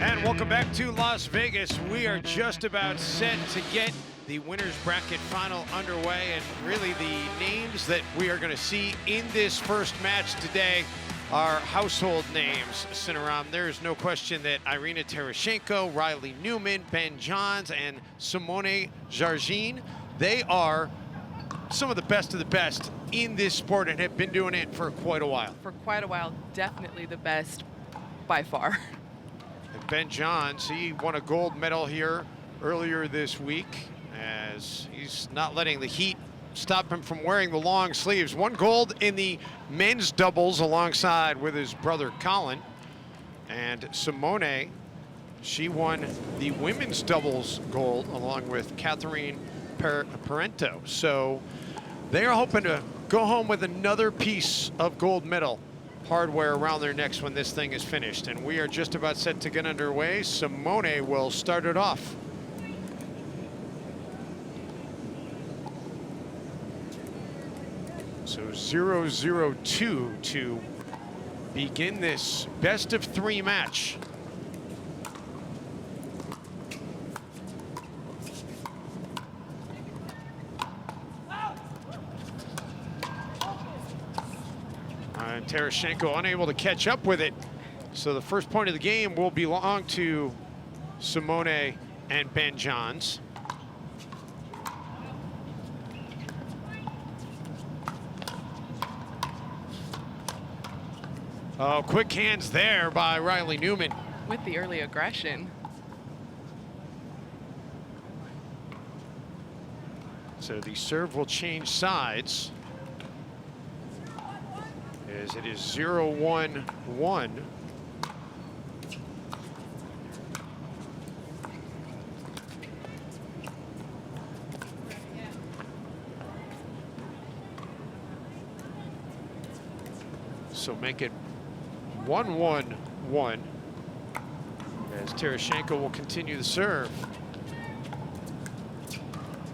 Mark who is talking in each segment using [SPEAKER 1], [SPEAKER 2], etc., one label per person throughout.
[SPEAKER 1] And welcome back to Las Vegas. We are just about set to get the winner's bracket final underway, and really the names that we are going to see in this first match today are household names. Simeron, there's no question that Irina Tereschenko, Riley Newman, Ben JOHNS, and Simone Jardim, they are some of the best in this sport and have been doing it for quite a while.
[SPEAKER 2] For quite a while, definitely the best by far.
[SPEAKER 1] And Ben JOHNS, he won a gold medal here earlier this week, as he's not letting the heat stop him from wearing the long sleeves. One gold in the men's doubles alongside with his brother Colin. And Simone, she won the women's doubles gold along with Catherine Parento. So they are hoping to go home with another piece of gold medal hardware around their necks when this thing is finished. And we are just about set to get underway. Simone will start it off. So 0-0-2 to begin this best of three match. And Tereschenko unable to catch up with it. So the first point of the game will belong to Simone and Ben JOHNS. Oh, quick hands there by Riley Newman.
[SPEAKER 2] With the early aggression.
[SPEAKER 1] So the serve will change sides, as it is 0-1-1. So make it 1-1-1 as Tereschenko will continue the serve.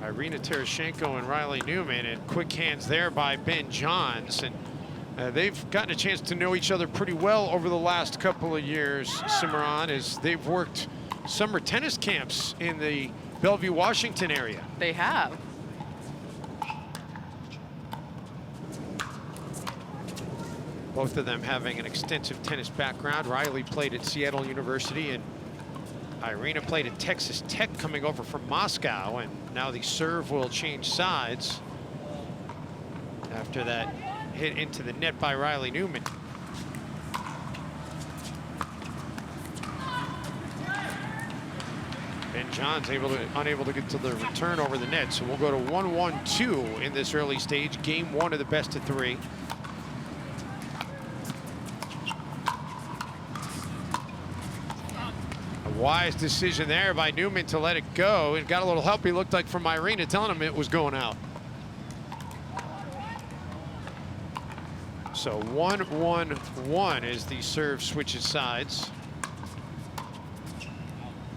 [SPEAKER 1] Irina Tereschenko and Riley Newman, and quick hands there by Ben JOHNS. And they've gotten a chance to know each other pretty well over the last couple of years, Simeron, as they've worked summer tennis camps in the Bellevue, Washington area.
[SPEAKER 2] They have.
[SPEAKER 1] Both of them having an extensive tennis background. Riley played at Seattle University, and Irina played at Texas Tech coming over from Moscow. And now the serve will change sides after that hit into the net by Riley Newman. Ben JOHNS unable to get to the return over the net. So we'll go to 1-1-2 in this early stage, game one of the best of three. Wise decision there by Newman to let it go. It got a little help, he looked like, from Irina, telling him it was going out. So 1-1-1 as the serve switches sides.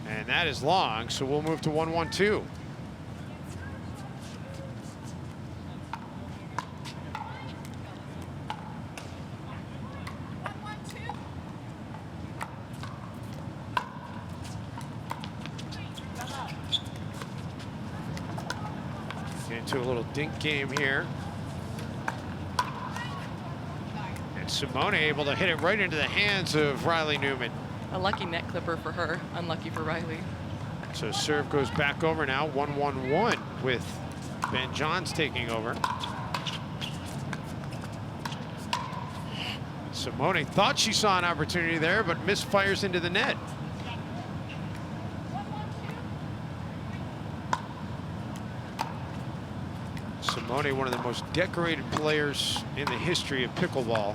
[SPEAKER 1] And that is long, so we'll move to 1-1-2. Into a little dink game here. And Simone able to hit it right into the hands of Riley Newman.
[SPEAKER 2] A lucky net clipper for her, unlucky for Riley.
[SPEAKER 1] So serve goes back over now, 1-1-1 with Ben JOHNS taking over. Simone thought she saw an opportunity there, but misfires into the net. Simone, one of the most decorated players in the history of pickleball.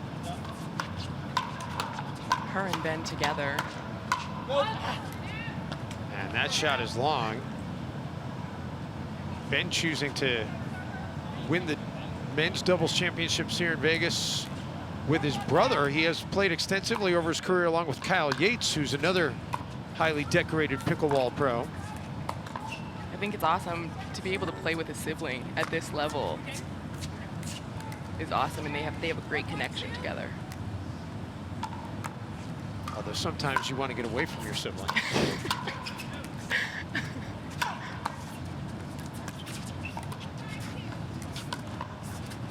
[SPEAKER 2] Her and Ben together.
[SPEAKER 1] And that shot is long. Ben choosing to win the men's doubles championships here in Vegas with his brother. He has played extensively over his career along with Kyle Yates, who's another highly decorated pickleball pro.
[SPEAKER 2] I think it's awesome to be able to play with a sibling at this level. Is awesome, and they have a great connection together.
[SPEAKER 1] Although sometimes you want to get away from your sibling.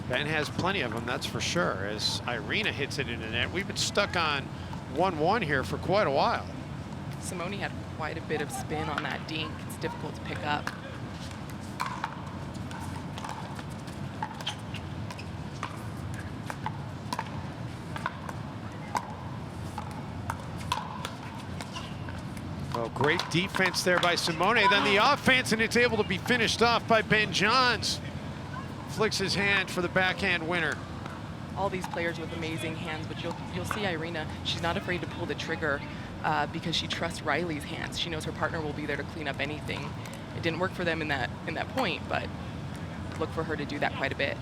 [SPEAKER 1] Ben has plenty of them, that's for sure, as Irina hits it in the net. We've been stuck on 1-1 here for quite a while.
[SPEAKER 2] Simone had quite a bit of spin on that dink. It's difficult to pick up.
[SPEAKER 1] Oh, great defense there by Simone. Then the offense, and it's able to be finished off by Ben JOHNS. Flicks his hand for the backhand winner.
[SPEAKER 2] All these players with amazing hands, but you'll see Irina, she's not afraid to pull the trigger because she trusts Riley's hands. She knows her partner will be there to clean up anything. It didn't work for them in that point, but look for her to do that quite a bit.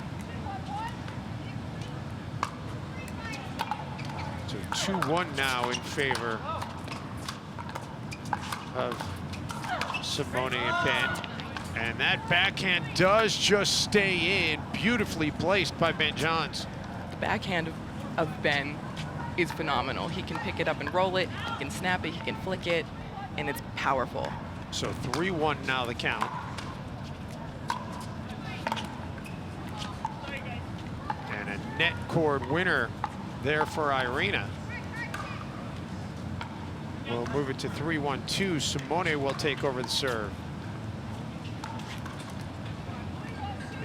[SPEAKER 1] So 2-1 now in favor of Simone and Ben. And that backhand does just stay in, beautifully placed by Ben JOHNS.
[SPEAKER 2] The backhand of Ben is phenomenal. He can pick it up and roll it, he can snap it, he can flick it, and it's powerful.
[SPEAKER 1] So 3-1 now the count. And a net cord winner there for Irina. We'll move it to 3-1-2. Simone will take over the serve.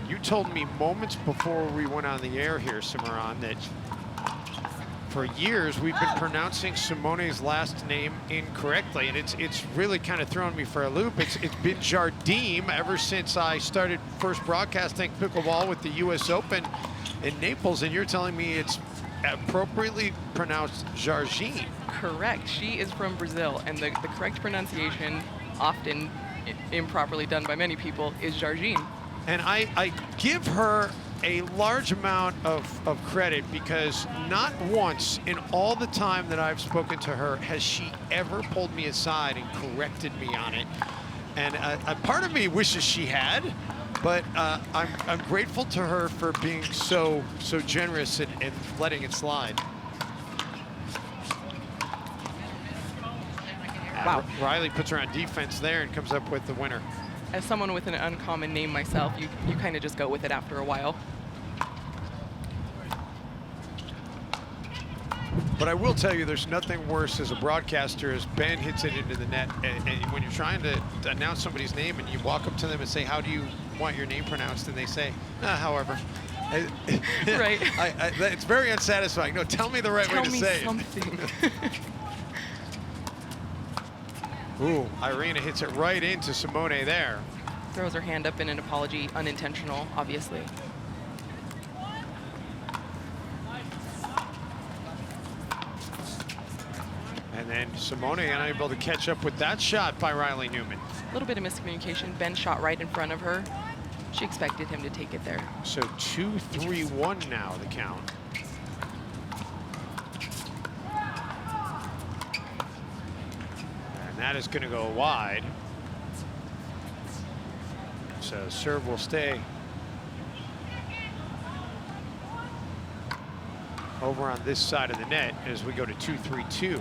[SPEAKER 1] You told me moments before we went on the air here, Simeron, that for years we've been pronouncing Simone's last name incorrectly, and it's really kind of thrown me for a loop. It's been Jardim ever since I started first broadcasting pickleball with the US Open in Naples, and you're telling me it's appropriately pronounced Jardim.
[SPEAKER 2] Correct. She is from Brazil, and the correct pronunciation, often improperly done by many people, is Jardim.
[SPEAKER 1] And I give her a large amount of credit, because not once in all the time that I've spoken to her has she ever pulled me aside and corrected me on it. And a part of me wishes she had, but I'm grateful to her for being so generous and letting it slide.
[SPEAKER 2] Wow.
[SPEAKER 1] Riley puts her on defense there and comes up with the winner.
[SPEAKER 2] As someone with an uncommon name myself, you kind of just go with it after a while.
[SPEAKER 1] But I will tell you, there's nothing worse as a broadcaster as Ben hits it into the net. And when you're trying to announce somebody's name and you walk up to them and say, how do you want your name pronounced? And they say, however.
[SPEAKER 2] Right.
[SPEAKER 1] It's very unsatisfying. No, tell me the right way to say it.
[SPEAKER 2] Tell me something.
[SPEAKER 1] Ooh, Irina hits it right into Simone there.
[SPEAKER 2] Throws her hand up in an apology, unintentional, obviously.
[SPEAKER 1] And then Simone unable to catch up with that shot by Riley Newman.
[SPEAKER 2] A little bit of miscommunication. Ben shot right in front of her. She expected him to take it there.
[SPEAKER 1] So 2-3-1 now, the count. That is going to go wide. So serve will stay over on this side of the net as we go to 2-3-2.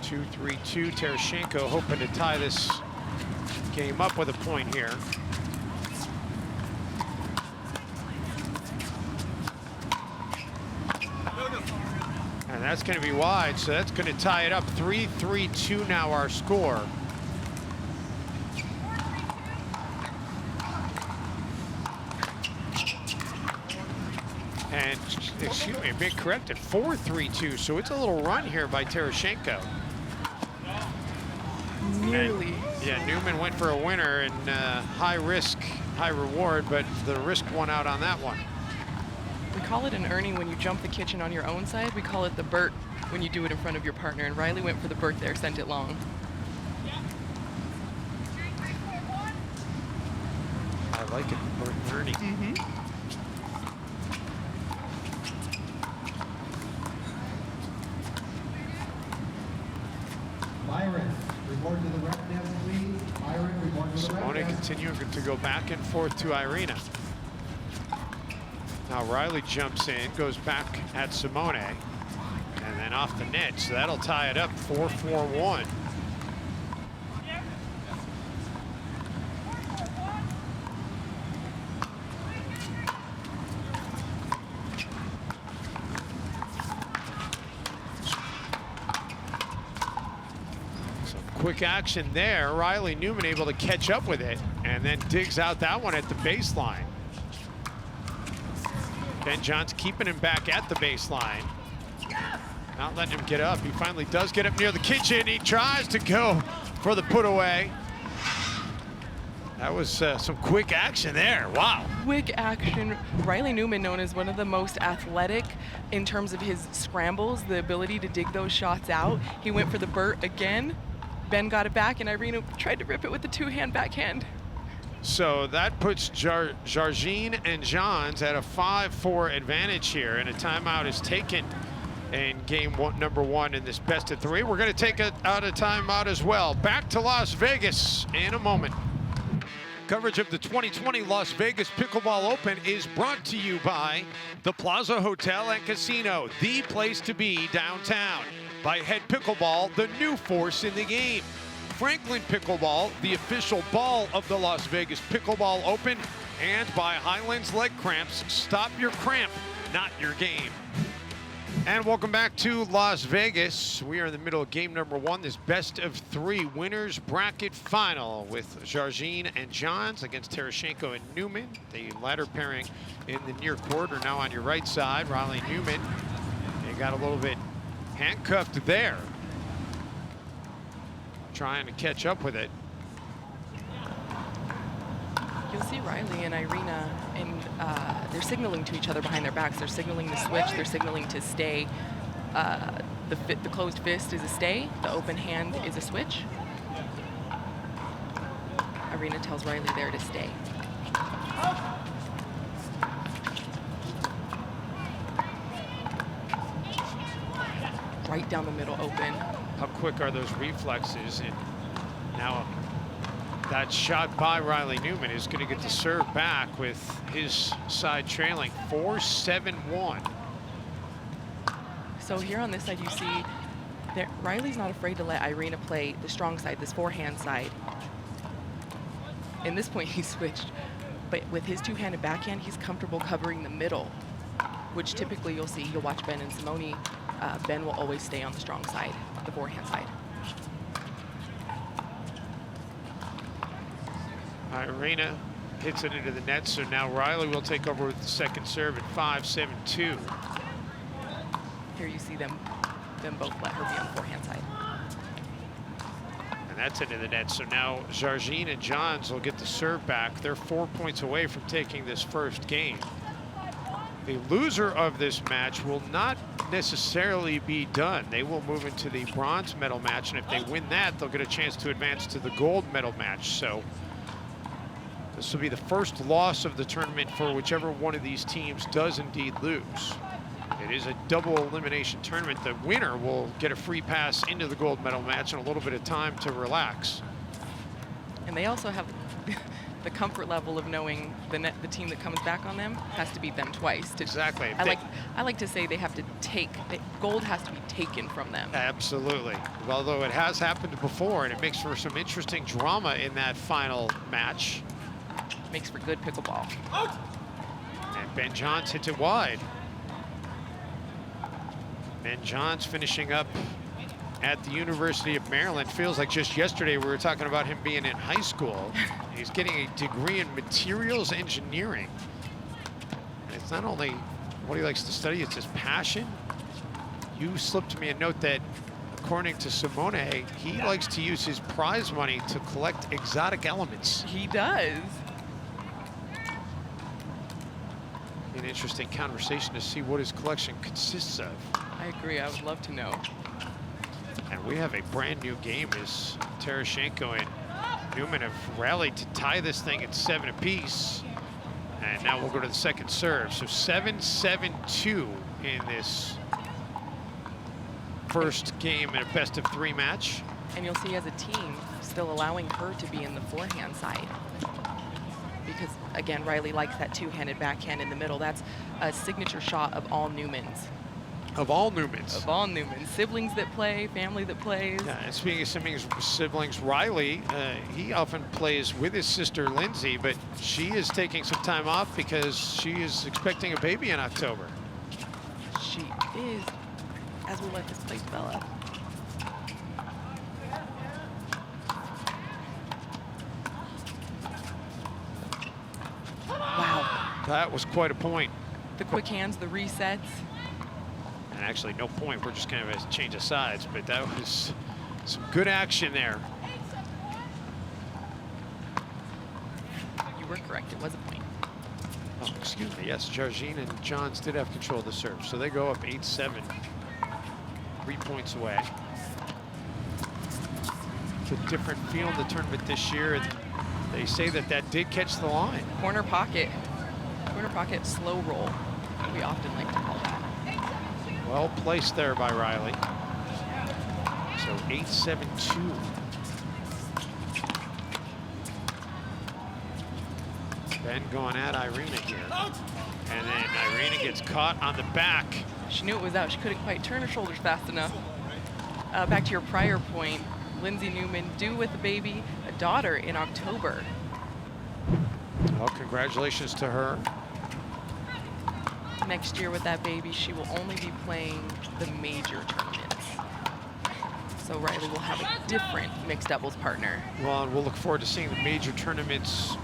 [SPEAKER 1] 2-3-2. Tereschenko hoping to tie this game up with a point here. And that's going to be wide, so that's going to tie it up. 3-3-2 now our score. And, excuse me, I'm being corrected, 4-3-2, so it's a little run here by Tereschenko.
[SPEAKER 2] Nearly.
[SPEAKER 1] And, yeah, Newman went for a winner, and high risk, high reward, but the risk won out on that one.
[SPEAKER 2] We call it an Ernie when you jump the kitchen on your own side. We call it the Bert when you do it in front of your partner. And Riley went for the Bert there, sent it long.
[SPEAKER 1] I like it, Bert and Ernie.
[SPEAKER 2] Mm-hmm.
[SPEAKER 3] Byron, report to the rec desk, please. Byron, report to the rec
[SPEAKER 1] Simone
[SPEAKER 3] desk.
[SPEAKER 1] continuing to go back and forth to Irina. Now Riley jumps in, goes back at Simone, and then off the net, so that'll tie it up 4-4-1. Quick action there. Riley Newman able to catch up with it and then digs out that one at the baseline. Ben Johns keeping him back at the baseline. Not letting him get up. He finally does get up near the kitchen. He tries to go for the put away. That was some quick action there. Wow.
[SPEAKER 2] Quick action. Riley Newman, known as one of the most athletic in terms of his scrambles, the ability to dig those shots out. He went for the Burt again. Ben got it back, and Irina tried to rip it with the two-hand backhand.
[SPEAKER 1] So that puts Jardim and JOHNS at a 5-4 advantage here, and a timeout is taken in game number one in this best of three. We're going to take out a timeout as well. Back to Las Vegas in a moment. Coverage of the 2020 Las Vegas Pickleball Open is brought to you by the Plaza Hotel and Casino, the place to be downtown. By Head Pickleball, the new force in the game. Franklin Pickleball, the official ball of the Las Vegas Pickleball Open. And by Highlands Leg Cramps, stop your cramp, not your game. And welcome back to Las Vegas. We are in the middle of game number one, this best of three winners bracket final with Jardim and JOHNS against Tereschenko and Newman. The latter pairing in the near court are now on your right side. Riley Newman, they got a little bit handcuffed there. Trying to catch up with it.
[SPEAKER 2] You'll see Riley and Irina, and they're signaling to each other behind their backs. They're signaling to switch. They're signaling to stay. The closed fist is a stay. The open hand is a switch. Irina tells Riley there to stay. Right down the middle open.
[SPEAKER 1] How quick are those reflexes? And now that shot by Riley Newman is going to get the serve back with his side trailing 4-7-1.
[SPEAKER 2] So here on this side, you see that Riley's not afraid to let Irina play the strong side, this forehand side. In this point, he switched, but with his two-handed backhand, he's comfortable covering the middle, which typically you'll see. You'll watch Ben and Simone. Ben will always stay on the strong side, the forehand side.
[SPEAKER 1] Irina hits it into the net, so now Riley will take over with the second serve at 5-7-2.
[SPEAKER 2] Here you see them both let her be on the forehand side.
[SPEAKER 1] And that's into the net, so now Jardim and JOHNS will get the serve back. They're 4 points away from taking this first game. The loser of this match will not necessarily be done. They will move into the bronze medal match, and if they win that, they'll get a chance to advance to the gold medal match. So this will be the first loss of the tournament for whichever one of these teams does indeed lose. It is a double elimination tournament. The winner will get a free pass into the gold medal match and a little bit of time to relax.
[SPEAKER 2] And they also have the comfort level of knowing the team that comes back on them has to beat them twice.
[SPEAKER 1] Exactly.
[SPEAKER 2] I like to say they have to gold has to be taken from them.
[SPEAKER 1] Absolutely. Although it has happened before, and it makes for some interesting drama in that final match.
[SPEAKER 2] Makes for good pickleball.
[SPEAKER 1] And Ben Johns hits it wide. Ben Johns finishing up at the University of Maryland. Feels like just yesterday we were talking about him being in high school. He's getting a degree in materials engineering. And it's not only what he likes to study, it's his passion. You slipped me a note that, according to Simone, he likes to use his prize money to collect exotic elements.
[SPEAKER 2] He does.
[SPEAKER 1] An interesting conversation to see what his collection consists of.
[SPEAKER 2] I agree. I would love to know.
[SPEAKER 1] And we have a brand new game as Tereschenko and Newman have rallied to tie this thing at 7 apiece. And now we'll go to the second serve. So 7-7-2 in this first game in a best of three match.
[SPEAKER 2] And you'll see as a team still allowing her to be in the forehand side. because, again, Riley likes that two-handed backhand in the middle. That's a signature shot of all Newmans.
[SPEAKER 1] Of all Newmans.
[SPEAKER 2] Of all Newmans. Siblings that play, family that plays.
[SPEAKER 1] Yeah, and speaking of siblings, Riley, he often plays with his sister Lindsay, but she is taking some time off because she is expecting a baby in October.
[SPEAKER 2] She is, as we let this play develop. Wow.
[SPEAKER 1] That was quite a point.
[SPEAKER 2] The quick hands, the resets.
[SPEAKER 1] And actually, no point. We're just kind of a change of sides, but that was some good action there.
[SPEAKER 2] You were correct. It was a point.
[SPEAKER 1] Oh, excuse me. Yes, Jardim and JOHNS did have control of the serve, so they go up 8-7, 3 points away. It's a different feel in the tournament this year, and they say that did catch the line.
[SPEAKER 2] Corner pocket slow roll. We often like to call that.
[SPEAKER 1] Well placed there by Riley. So 8-7-2. Ben going at Irina here. And then Irina gets caught on the back.
[SPEAKER 2] She knew it was out. She couldn't quite turn her shoulders fast enough. Back to your prior point, Lindsay Newman due with a baby, a daughter in October.
[SPEAKER 1] Well, congratulations to her.
[SPEAKER 2] Next year with that baby, she will only be playing the major tournaments. So Riley will have a different mixed doubles partner.
[SPEAKER 1] Well, and we'll look forward to seeing the major tournaments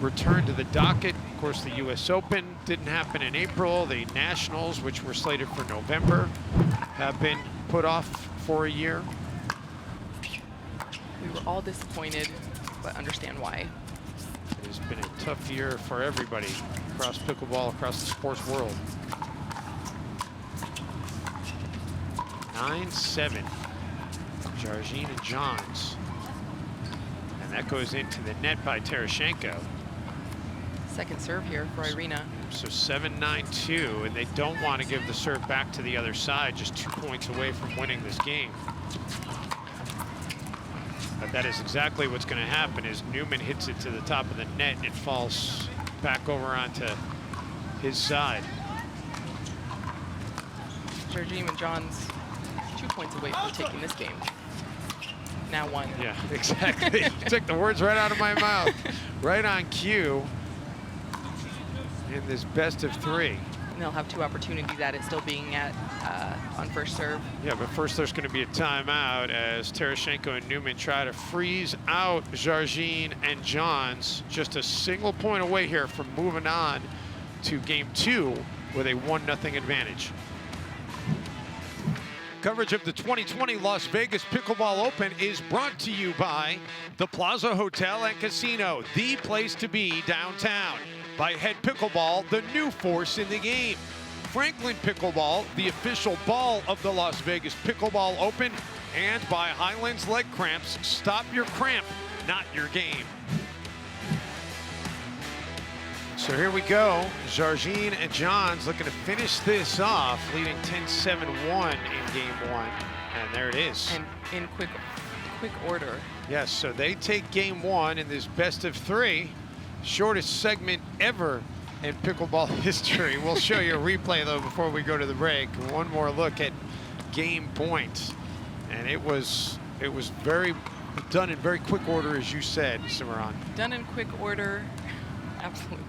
[SPEAKER 1] return to the docket. Of course, the US Open didn't happen in April. The Nationals, which were slated for November, have been put off for a year.
[SPEAKER 2] We were all disappointed, but understand why.
[SPEAKER 1] It has been a tough year for everybody across pickleball, across the sports world. 9-7, Jardim and JOHNS. And that goes into the net by Tereschenko.
[SPEAKER 2] Second serve here for Irina.
[SPEAKER 1] So 7-9-2, and they don't want to give the serve back to the other side, just 2 points away from winning this game. But that is exactly what's going to happen as Newman hits it to the top of the net and it falls back over onto his side.
[SPEAKER 2] Jardim and JOHNS 2 points away from taking this game. Now 1.
[SPEAKER 1] Yeah, exactly. You took the words right out of my mouth. Right on cue in this best of 3.
[SPEAKER 2] And they'll have 2 opportunities at it, still being at on first serve.
[SPEAKER 1] Yeah, but first there's going to be a timeout as Tereschenko and Newman try to freeze out Jardim and JOHNS. Just a single point away here from moving on to game 2 with a 1-0 advantage. Coverage of the 2020 Las Vegas Pickleball Open is brought to you by the Plaza Hotel and Casino, the place to be downtown. By Head Pickleball, the new force in the game. Franklin Pickleball, the official ball of the Las Vegas Pickleball Open. And by Highlands Leg Cramps, stop your cramp, not your game. So here we go. Jardim and JOHNS looking to finish this off, leading 10-7-1 in game 1. And there it is.
[SPEAKER 2] And in quick order.
[SPEAKER 1] Yes, so they take game 1 in this best of 3. Shortest segment ever in pickleball history. We'll show you a replay though before we go to the break. One more look at game points. And it was very done in very quick order, as you said, Simeron.
[SPEAKER 2] Done in quick order, absolutely.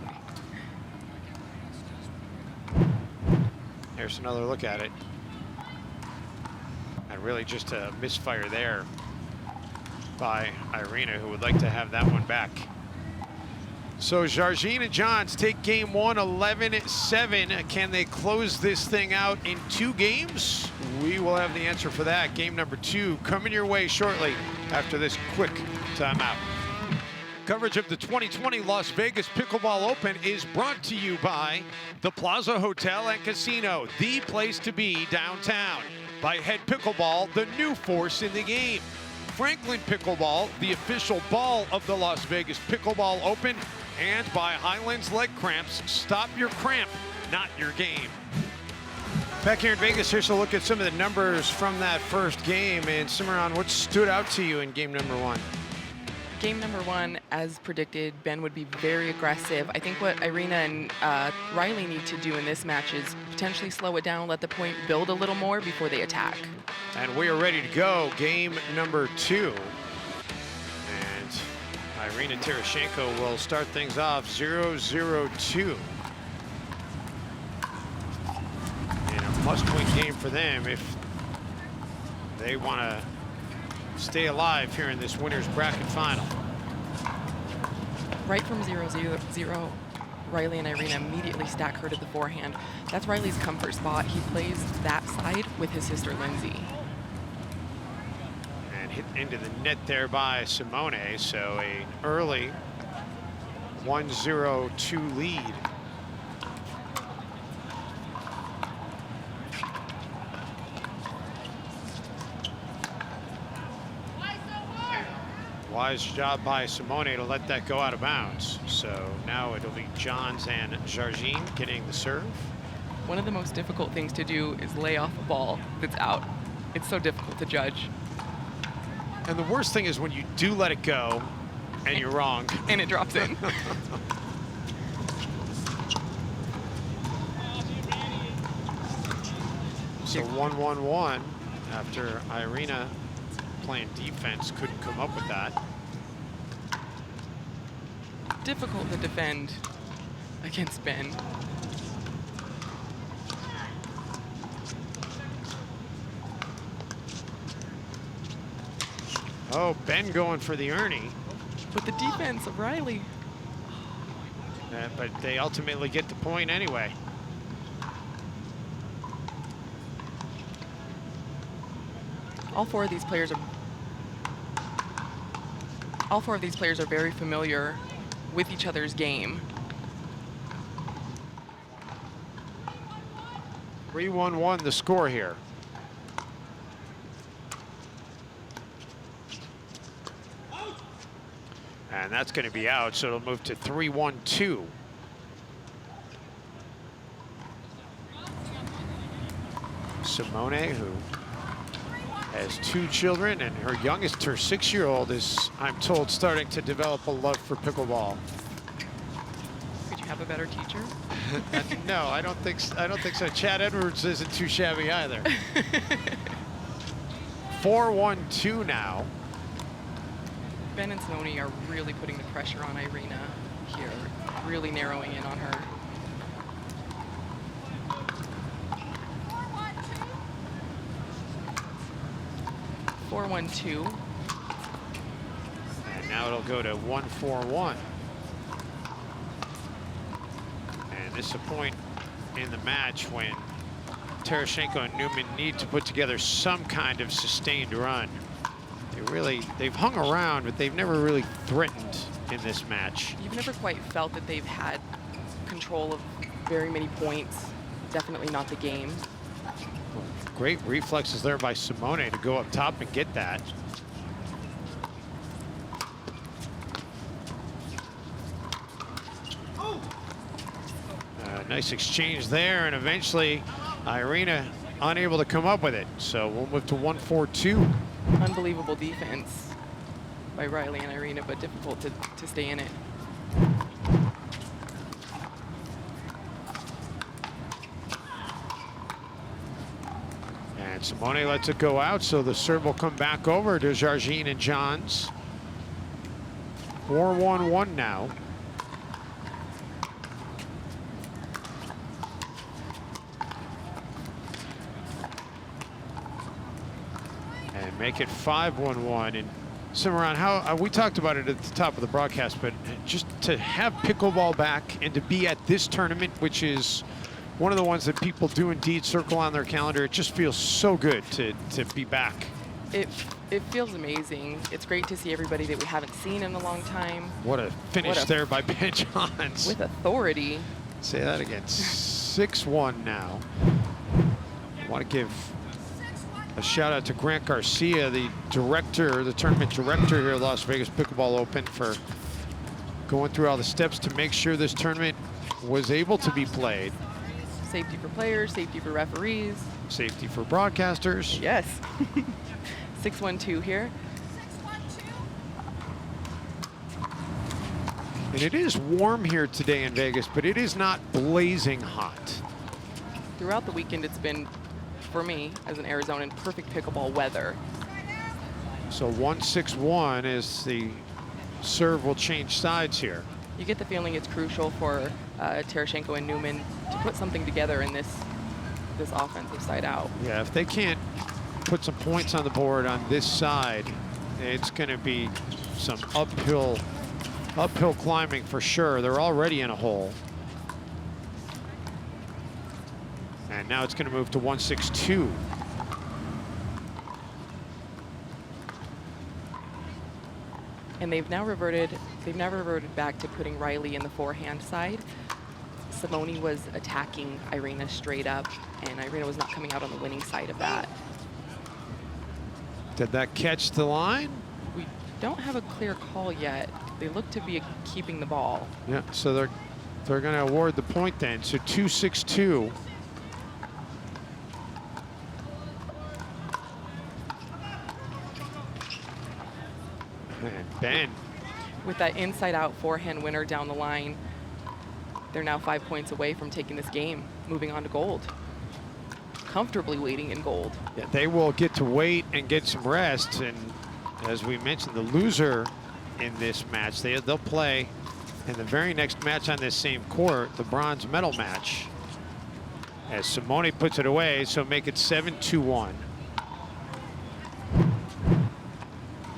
[SPEAKER 1] Here's another look at it. And really just a misfire there by Irina, who would like to have that one back. So Jardim and JOHNS take game 1, 11-7. Can they close this thing out in 2 games? We will have the answer for that. Game number 2 coming your way shortly after this quick timeout. Coverage of the 2020 Las Vegas Pickleball Open is brought to you by the Plaza Hotel and Casino, the place to be downtown. By Head Pickleball, the new force in the game. Franklin Pickleball, the official ball of the Las Vegas Pickleball Open. And by Highlands Leg Cramps, stop your cramp, not your game. Back here in Vegas, here's a look at some of the numbers from that first game. And Simeron, what stood out to you in game number 1?
[SPEAKER 2] Game number 1, as predicted, Ben would be very aggressive. I think what Irina and Riley need to do in this match is potentially slow it down, let the point build a little more before they attack.
[SPEAKER 1] And we are ready to go. Game number 2. And Irina Tereschenko will start things off 0-0-2. And a must-win game for them if they want to stay alive here in this winner's bracket final.
[SPEAKER 2] Right from 0-0, Riley and Irina immediately stack her to the forehand. That's Riley's comfort spot. He plays that side with his sister Lindsay.
[SPEAKER 1] And hit into the net there by Simone, so an early 1-0-2 lead. Wise job by Simone to let that go out of bounds. So now it'll be JOHNS and Jardim getting the serve.
[SPEAKER 2] One of the most difficult things to do is lay off a ball that's out. It's so difficult to judge.
[SPEAKER 1] And the worst thing is when you do let it go and you're wrong.
[SPEAKER 2] And it drops in.
[SPEAKER 1] So 1-1-1 after Irina playing defense couldn't come up with that.
[SPEAKER 2] Difficult to defend against Ben.
[SPEAKER 1] Oh, Ben going for the Ernie.
[SPEAKER 2] But the defense of Riley.
[SPEAKER 1] But they ultimately get the point anyway.
[SPEAKER 2] All four of these players are very familiar with each other's game.
[SPEAKER 1] 3-1-1 the score here. And that's going to be out, so it'll move to 3-1-2. Simone, who has 2 children, and her youngest, her 6-year-old, is, I'm told, starting to develop a love for pickleball.
[SPEAKER 2] Could you have a better teacher?
[SPEAKER 1] No, I don't think so. Chad Edwards isn't too shabby either. 4-1-2 now.
[SPEAKER 2] Ben and Simone are really putting the pressure on Irina here, really narrowing in on her. Four, 1-2.
[SPEAKER 1] And now it'll go to 1-4-1. And this is a point in the match when Tereschenko and Newman need to put together some kind of sustained run. They've hung around, but they've never really threatened in this match.
[SPEAKER 2] You've never quite felt that they've had control of very many points. Definitely not the game.
[SPEAKER 1] Great reflexes there by Simone to go up top and get that. Nice exchange there, and eventually Irina unable to come up with it. So we'll move to 1-4-2.
[SPEAKER 2] Unbelievable defense by Riley and Irina, but difficult to stay in it.
[SPEAKER 1] And Simone lets it go out, so the serve will come back over to Jardim and JOHNS. 4-1-1 now. And make it 5-1-1. And Simeron, how we talked about it at the top of the broadcast, but just to have pickleball back and to be at this tournament, which is one of the ones that people do indeed circle on their calendar, it just feels so good to be back.
[SPEAKER 2] It feels amazing. It's great to see everybody that we haven't seen in a long time.
[SPEAKER 1] What a finish there by Ben JOHNS.
[SPEAKER 2] With authority.
[SPEAKER 1] Say that again. 6-1 now. I want to give a shout out to Grant Garcia, the director, the tournament director here at Las Vegas Pickleball Open, for going through all the steps to make sure this tournament was able to be played.
[SPEAKER 2] Safety for players, safety for referees.
[SPEAKER 1] Safety for broadcasters.
[SPEAKER 2] Yes. 6-1-2 here.
[SPEAKER 1] And it is warm here today in Vegas, but it is not blazing hot.
[SPEAKER 2] Throughout the weekend, it's been, for me, as an Arizonan, perfect pickleball weather.
[SPEAKER 1] So 1-6-1 is the serve will change sides here.
[SPEAKER 2] You get the feeling it's crucial for Tereschenko and Newman to put something together in this offensive side out.
[SPEAKER 1] Yeah, if they can't put some points on the board on this side, it's going to be some uphill climbing for sure. They're already in a hole. And now it's going to move to 1-6-2.
[SPEAKER 2] And they've now reverted back to putting Riley in the forehand side. Simone was attacking Irina straight up, and Irina was not coming out on the winning side of that.
[SPEAKER 1] Did that catch the line?
[SPEAKER 2] We don't have a clear call yet. They look to be keeping the ball.
[SPEAKER 1] Yeah, so they're going to award the point then. So 2-6-2. And Ben.
[SPEAKER 2] With that inside-out forehand winner down the line, they're now 5 points away from taking this game, moving on to gold. Comfortably waiting in gold.
[SPEAKER 1] Yeah, they will get to wait and get some rest. And as we mentioned, the loser in this match, they'll play in the very next match on this same court, the bronze medal match, as Simone puts it away, so make it 7-2-1.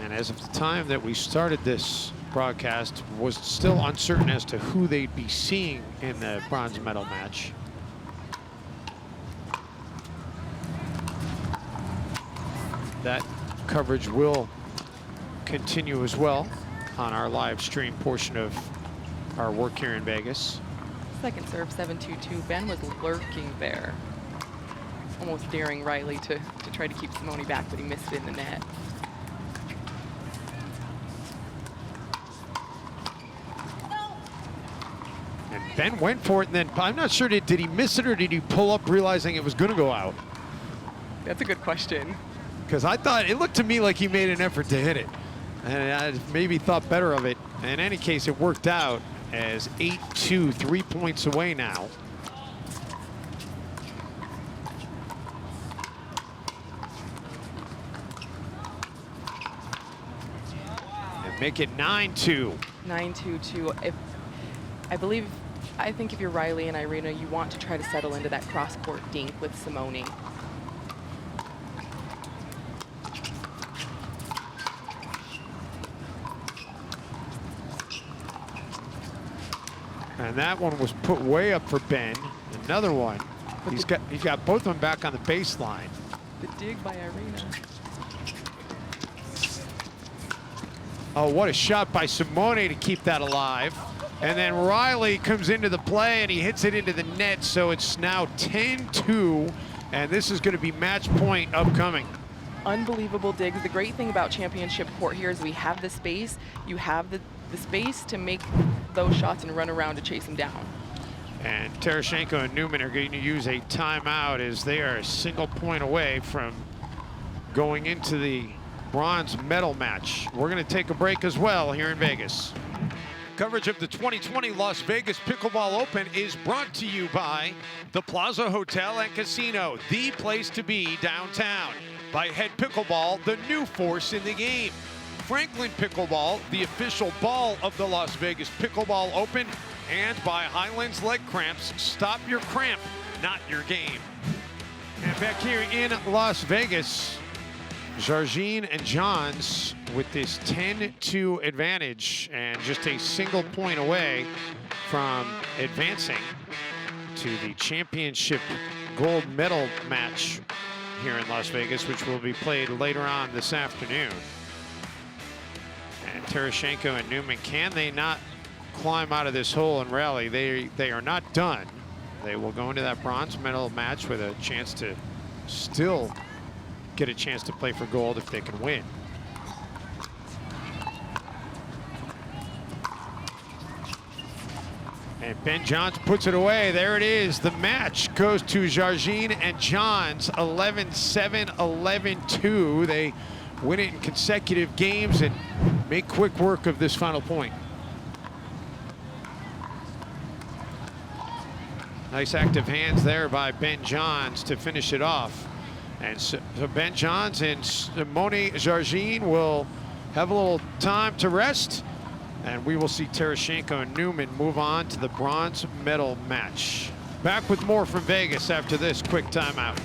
[SPEAKER 1] And as of the time that we started this broadcast, was still uncertain as to who they'd be seeing in the bronze medal match. That coverage will continue as well on our live stream portion of our work here in Vegas.
[SPEAKER 2] Second serve, 7-2-2. Ben was lurking there, almost daring Riley to try to keep Simone back, but he missed it in the net.
[SPEAKER 1] And Ben went for it, and then I'm not sure, did he miss it or did he pull up realizing it was going to go out?
[SPEAKER 2] That's a good question.
[SPEAKER 1] Because I thought, it looked to me like he made an effort to hit it. And I maybe thought better of it. In any case, it worked out as 8-2, 3 points away now. And make it 9-2.
[SPEAKER 2] 9-2-2. I think if you're Riley and Irina, you want to try to settle into that cross-court dink with Simone.
[SPEAKER 1] And that one was put way up for Ben. Another one. He's got both of them back on the baseline.
[SPEAKER 2] The dig by Irina.
[SPEAKER 1] Oh, what a shot by Simone to keep that alive. And then Riley comes into the play and he hits it into the net. So it's now 10-2. And this is going to be match point upcoming.
[SPEAKER 2] Unbelievable digs. The great thing about championship court here is we have the space. You have the space to make those shots and run around to chase them down.
[SPEAKER 1] And Tereschenko and Newman are going to use a timeout as they are a single point away from going into the bronze medal match. We're going to take a break as well here in Vegas. Coverage of the 2020 Las Vegas Pickleball Open is brought to you by the Plaza Hotel and Casino, the place to be downtown. By Head Pickleball, the new force in the game. Franklin Pickleball, the official ball of the Las Vegas Pickleball Open, and by Highlands Leg Cramps. Stop your cramp, not your game. And back here in Las Vegas, Jardim and JOHNS with this 10-2 advantage and just a single point away from advancing to the championship gold medal match here in Las Vegas, which will be played later on this afternoon. And Tereschenko and Newman, can they not climb out of this hole and rally? They are not done. They will go into that bronze medal match with a chance to still get a chance to play for gold if they can win. And Ben Johns puts it away. There it is. The match goes to Jardim and JOHNS, 11-7, 11-2. They win it in consecutive games and make quick work of this final point. Nice active hands there by Ben Johns to finish it off. And so Ben Johns and Simone Jardim will have a little time to rest. And we will see Tereschenko and Newman move on to the bronze medal match. Back with more from Vegas after this quick timeout.